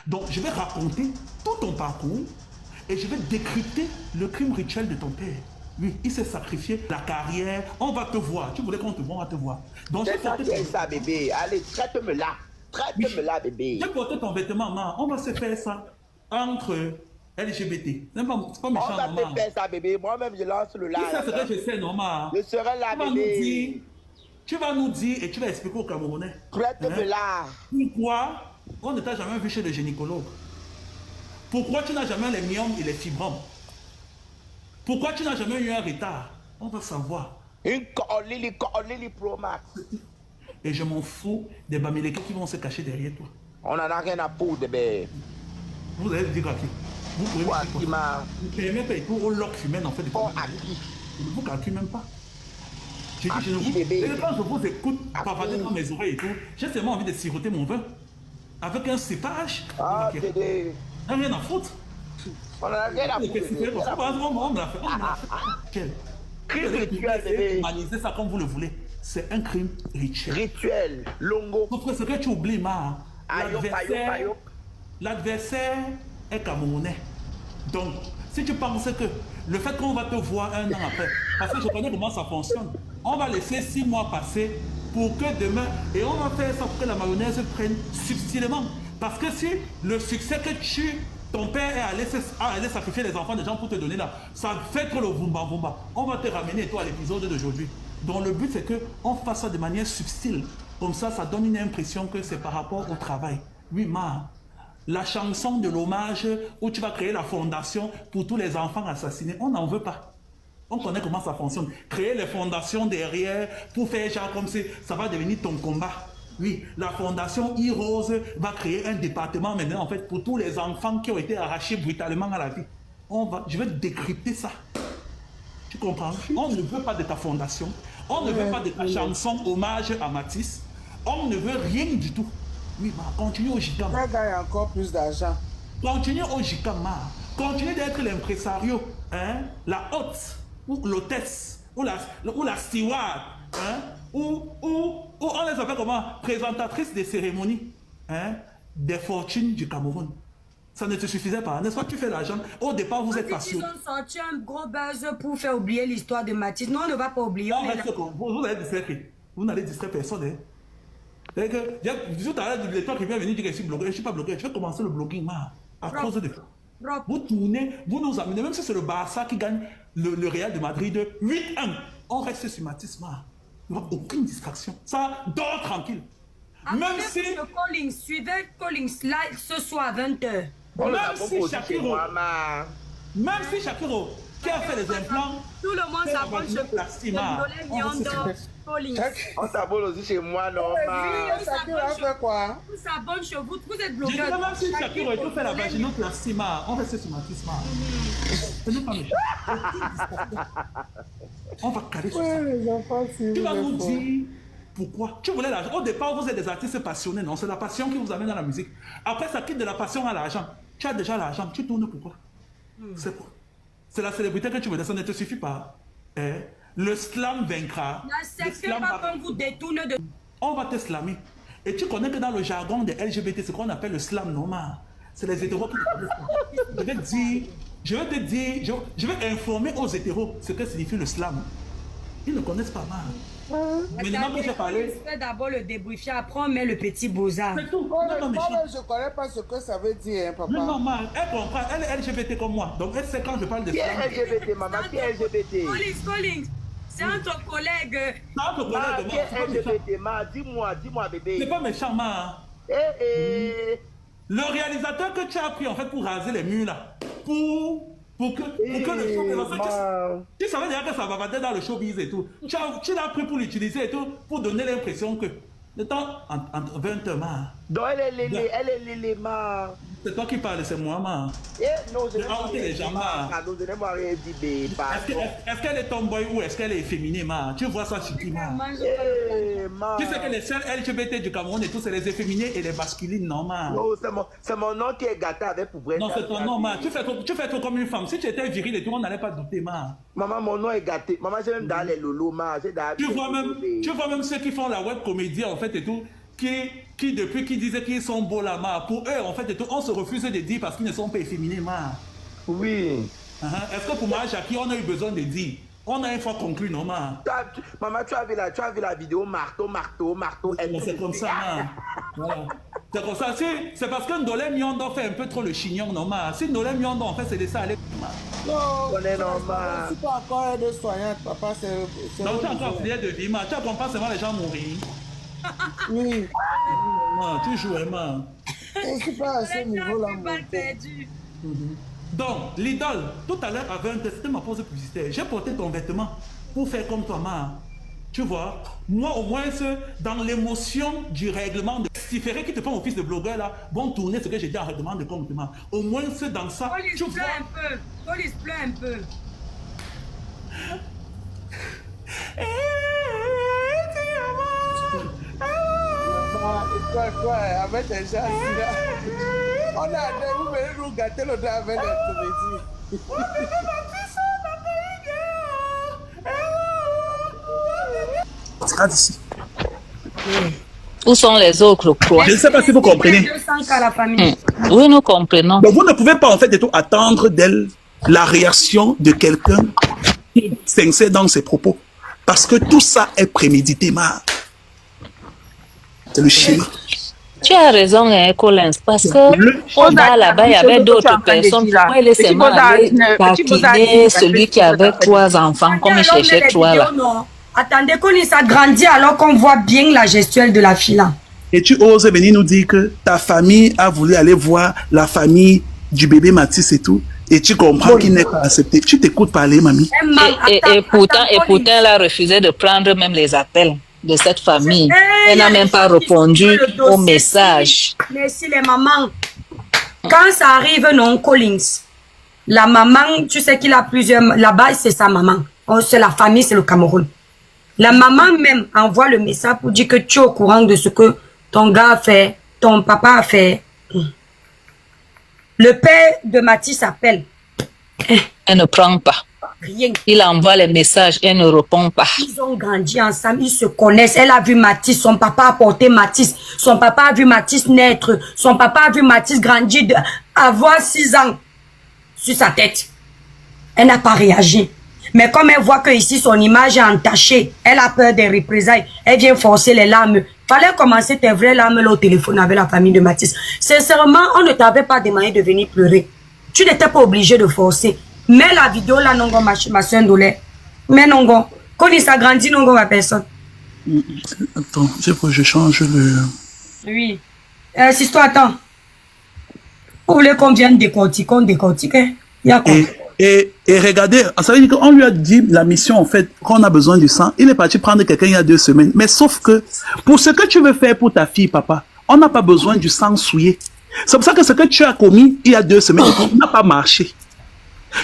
Donc, je vais raconter tout ton parcours et je vais décrypter le crime rituel de ton père. Oui, il s'est sacrifié, la carrière, on va te voir. Tu voulais qu'on te voit, on va te voir. Donc, C'est ça qui est ça, bébé. Allez, traite-me là. Traite-me là, bébé. J'ai porté ton vêtement, maman. On va se faire ça entre LGBT. C'est pas méchant, On va maman. te faire ça, bébé. Moi-même, je lance le là. C'est ce que je sais, maman. Je serai là, bébé. Tu vas nous dire et tu vas expliquer aux Camerounais. Traite-me là. Pourquoi on ne t'a jamais vu chez le gynécologue? Pourquoi tu n'as jamais les myomes et les fibromes? Pourquoi tu n'as jamais eu un retard? On va savoir. Une Lily Pro Max. Et je m'en fous des bamilekés qui vont se cacher derrière toi. On n'en a rien à foutre, bébé. Vous allez dire à qui? Vous pouvez Quoi, me dire qui m'a... Vous ne payez même pas pour au lock humain en fait. Bon, à qui? Vous ne calculez même pas. Je À dis, je qui, bébé? et quand je vous écoute À pavader qui? dans mes oreilles et tout, j'ai seulement envie de siroter mon vin. Avec un cépage. Ah, bébé. Rien à foutre. On n'en a rien à foutre, bébé. On me l'a fait. Quel Crime rituel, bébé. Humanisez ça comme vous le voulez. C'est un crime rituel. Rituel. Longo. Sauf que ce que tu oublies, ma. Ayo, ayo, ayo. L'adversaire est camerounais. Donc, si tu penses que le fait qu'on va te voir un an après, parce que je connais comment ça fonctionne, on va laisser 6 mois passer pour que demain, et on va faire ça pour que la mayonnaise prenne subtilement. Parce que si le succès que ton père est allé sacrifier les enfants des gens pour te donner là, ça fait trop le vumba. On va te ramener toi à l'épisode d'aujourd'hui. Donc le but c'est qu'on fasse ça de manière subtile. Comme ça donne une impression que c'est par rapport au travail. Oui, la chanson de l'hommage où tu vas créer la fondation pour tous les enfants assassinés, on n'en veut pas. On connaît comment ça fonctionne. Créer les fondations derrière pour faire genre comme si ça va devenir ton combat. Oui, la fondation E-Rose va créer un département maintenant en fait pour tous les enfants qui ont été arrachés brutalement à la vie. Je vais décrypter ça. Tu comprends? On ne veut pas de ta fondation. On ne veut pas de ta chanson hommage à Matisse. On ne veut rien du tout. Oui, continue au Gicam. Ça gagne encore plus d'argent. Continue au Gicam, continue d'être l'impresario, hein, la hôte, ou l'hôtesse, ou la steward, hein, ou on les appelle comment? Présentatrice des cérémonies, hein, des fortunes du Cameroun. Ça ne te suffisait pas, n'est-ce pas? Tu fais l'argent. Au départ, vous êtes passionné. Ils ont sorti un gros buzz pour faire oublier l'histoire de Matisse. Non, on ne va pas oublier. Vous allez distraire. Vous n'allez distraire personne. Hein. C'est que, tout à l'heure, toi qui viens venir dire que je suis blogueur, je ne suis pas blogueur. Je vais commencer le blogging, à cause de ça. Vous tournez, vous nous amenez, même si c'est le Barça qui gagne le Real de Madrid 8-1, on reste sur Matisse, il n'y aura aucune distraction. Ça, dors tranquille. Même si... Collins, suivez Collins live ce soir à 20h. Même si Shakiro, qui a fait les implants, tout le monde s'abonne sur on s'abonne aussi chez moi, non? On s'abonne chez vous, vous êtes bloqués. Même si Shakiro et tout fait la vaginoplastie, on reste sur Matisse. Ce n'est pas méchant. On va caler sur ça. Tu vas nous dire pourquoi. Tu voulais l'argent. Au départ, vous êtes des artistes passionnés, non? C'est la passion qui vous amène dans la musique. Après, ça quitte de la passion à l'argent. Tu as déjà l'argent, tu tournes pourquoi? C'est quoi? C'est la célébrité que tu veux, ça ne te suffit pas. Le slam vaincra. N'acceptez pas qu'on vous détourne de... On va te slammer. Et tu connais que dans le jargon des LGBT, c'est ce qu'on appelle le slam normal. C'est les hétéros qui... Je vais informer aux hétéros ce que signifie le slam. Ils ne connaissent pas mal. Maintenant que j'ai parlé... Je fais d'abord le débriefer, après on met le petit beau-art. C'est tout. Moi, je ne connais pas ce que ça veut dire, hein, papa. Non, elle comprend. Elle est LGBT comme moi. Donc elle sait quand je parle de Qui slam. est LGBT, maman? Qui est LGBT? Collins, c'est entre collègues. C'est entre collègues. Qui est LGBT, ma? Dis-moi, bébé. C'est pas méchant, ma. Le réalisateur que tu as pris en fait pour raser les murs là, pour que le show... Tu savais déjà que ça va battre dans le showbiz et tout. Tu l'as pris pour l'utiliser et tout, pour donner l'impression que... Le temps, entre 20 heures, ma. Donc elle est Lélé, ma. C'est toi qui parles, c'est moi, ma. Non, je n'ai pas rien dit, bébé. Est-ce qu'elle est tomboy ou est-ce qu'elle est féminine, ma? Tu vois ça sur qui, ma? Tu sais que les seuls LGBT du Cameroun et tout, c'est les efféminés et les masculines, non, ma? Non, c'est mon nom qui est gâté avec pour vrai. Non, c'est ton nom, ma. Tu fais trop comme une femme. Si tu étais viril et tout, on n'allait pas douter, ma. Maman, mon nom est gâté. Maman, j'ai même dans les lolos, ma. Tu vois même ceux qui font la web comédie, en fait, et tout. qui depuis qu'ils disaient qu'ils sont beaux là, pour eux, en fait, on se refuse de dire parce qu'ils ne sont pas efféminés, Oui. Est-ce que pour moi, Jackie, on a eu besoin de dire? On a une fois conclu, non, Maman, tu as vu la vidéo marteau. C'est comme ça, voilà. C'est comme ça. C'est parce que Ndolé Miondo fait un peu trop le chignon, non, Si Ndolé Miondo, en fait, c'est de ça aller. Non, On est normal. c'est pas encore aide soignante, papa. Donc, tu as encore filière de vie, tu comprends pas seulement les gens mourir. Oui. Non, tu joues, Je ne suis pas à ce niveau-là, mon père. Donc, l'idole, tout à l'heure, avait un test, c'était ma pause publicitaire. J'ai porté ton vêtement pour faire comme toi, Tu vois, moi, au moins, dans l'émotion du règlement de Stiféré qui te prend au fils de blogueur, là, bon, tourner ce que j'ai dit en règlement de complément. Au moins, dans ça, tu vois. Police pleure un peu. Quoi, avec des gens là. On a vous venez nous gâter le dos avec les comédies. Où sont les autres croix? Je ne sais pas si vous comprenez. Oui, nous comprenons. Donc, vous ne pouvez pas, en fait, attendre d'elle la réaction de quelqu'un qui s'insère dans ses propos. Parce que tout ça est prémédité, C'est le schéma. Tu as raison, Collins, parce que au-bas là-bas, il y avait d'autres personnes. Moi, il est seulement allé taquiner celui qui avait 3 enfants, comme il cherchait 3 là. Attendez, Collins a grandi alors qu'on voit bien la gestuelle de la fille là. Et tu oses venir nous dire que ta famille a voulu aller voir la famille du bébé Mathis et tout. Et tu comprends qu'il n'est pas accepté. Tu t'écoutes parler, mamie. Et pourtant, elle a refusé de prendre même les appels de cette famille. Elle n'a même pas répondu au message. Merci les mamans. Quand ça arrive, non, Collins, la maman, tu sais qu'il a plusieurs... Là-bas, c'est sa maman. C'est la famille, c'est le Cameroun. La maman même envoie le message pour dire que tu es au courant de ce que ton gars a fait, ton papa a fait. Le père de Mathis s'appelle. Elle ne prend pas. Rien. Il envoie les messages, elle ne répond pas. Ils ont grandi ensemble, ils se connaissent. Elle a vu Mathis, son papa a porté Mathis. Son papa a vu Mathis naître. Son papa a vu Mathis grandir, avoir 6 ans sur sa tête. Elle n'a pas réagi. Mais comme elle voit que ici son image est entachée, elle a peur des représailles. Elle vient forcer les larmes. Fallait commencer tes vraies larmes là au téléphone avec la famille de Mathis. Sincèrement, on ne t'avait pas demandé de venir pleurer. Tu n'étais pas obligé de forcer. Mais la vidéo là, non, ma soeur Ndolé. Mais non, quand il s'agrandit, non, ma personne. Attends, je change le... Oui. Sisto, attends. Vous voulez qu'on vienne décortiquer, on décortique, hein? Il y a quoi? Et regardez, ça veut dire qu'on lui a dit la mission, en fait, qu'on a besoin du sang. Il est parti prendre quelqu'un il y a 2 semaines. Mais sauf que, pour ce que tu veux faire pour ta fille, papa, on n'a pas besoin du sang souillé. C'est pour ça que ce que tu as commis il y a 2 semaines n'a pas marché.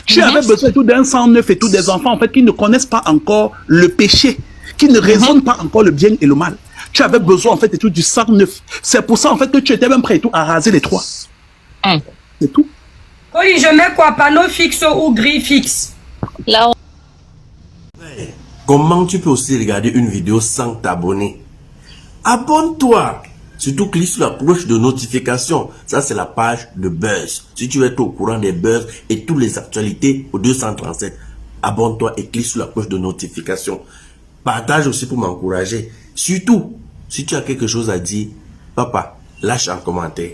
Tu avais besoin tout d'un sang neuf et tout des enfants, en fait, qui ne connaissent pas encore le péché, qui ne raisonnent pas encore le bien et le mal. Tu avais besoin, en fait, et tout du sang neuf. C'est pour ça, en fait, que tu étais même prêt et tout à raser les 3. C'est tout. Oui, je mets quoi? Panneau fixe ou gris fixe? Là, comment tu peux aussi regarder une vidéo sans t'abonner? Abonne-toi! Surtout clique sur la cloche de notification. Ça, c'est la page de Buzz. Si tu veux être au courant des buzz et toutes les actualités au 237, abonne-toi et clique sur la cloche de notification. Partage aussi pour m'encourager. Surtout, si tu as quelque chose à dire, papa, lâche un commentaire.